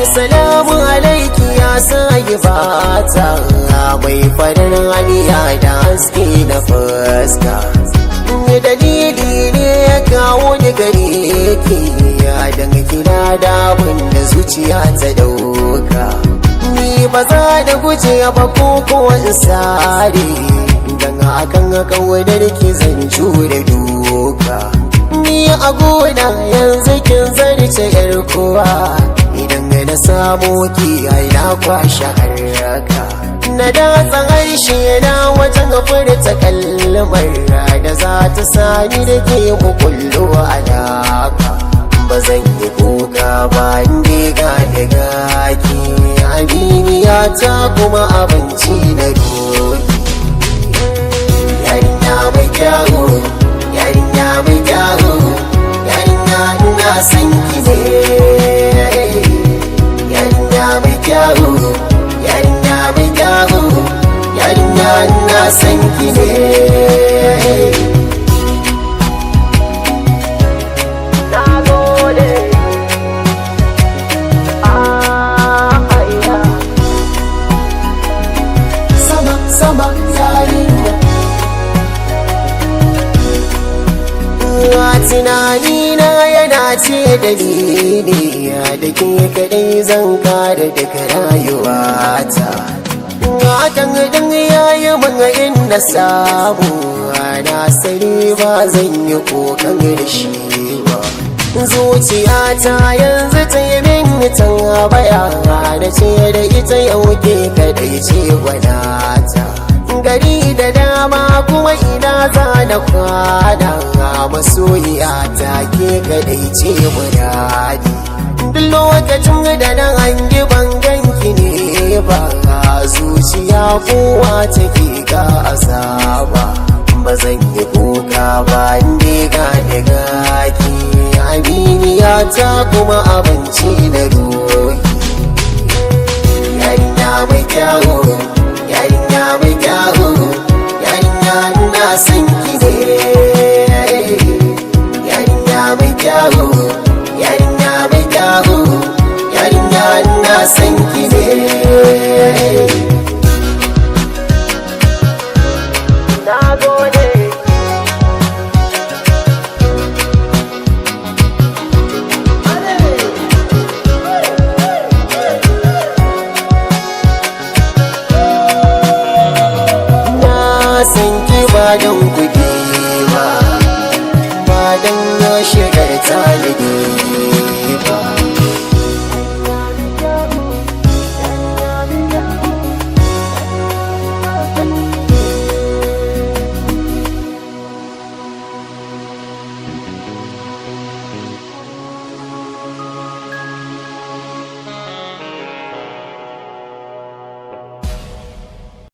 Salamu alaiki ya sayi bata mai farin haniya da haske na fuska. Dalili ne ya kawo ni gare ki dan kina da abin da zuciya ta dauka. Ni ba za da guje ba ko in sare, dan akan kawadar ki zan jure duka. Ni a gona yanzu kin zarce yar kowa, idan na samu ki ai na kwashe haraka. Na datsa harshe na wajen furta kalmar da za ta sani da ke kullu alaka. Ba zan yi kuka ba inda ga daga ki, aminiya ta kuma abinci da doki. Yarinya mai kyawu, yarinya mai kyawu, yarinya ina san ki ne. Yarinya mai kyawu, yarinya mai kyawu, yarinya ina san ki ne. Tunanina yana ce dalili da ke kadai zan kare daga rayuwata. Hakan din yayi mun in na samu, na sani ba zan yi kokan da shi ba. Zuciyata yanzu ta yi min tambaya, na ce da ita yau ke kadai ce gwanata. Gari da dama kuma ina za na kwana, masoyiya ta ke kadai ce muradi. Duk lokacin da na hangi banganki ne ba, zuciya kowa take ga azaba. Ba zan yi kuka ba inda ga daga ki, aminiya ta kuma abinci na ruhi. Yarinya mai kyawu, yarinya mai kyawu, yarinya ina san ki ne. Yarinya mai kyawu, yarinya mai kyawu, yarinya ina san ki ne. Nagode. San ki ba don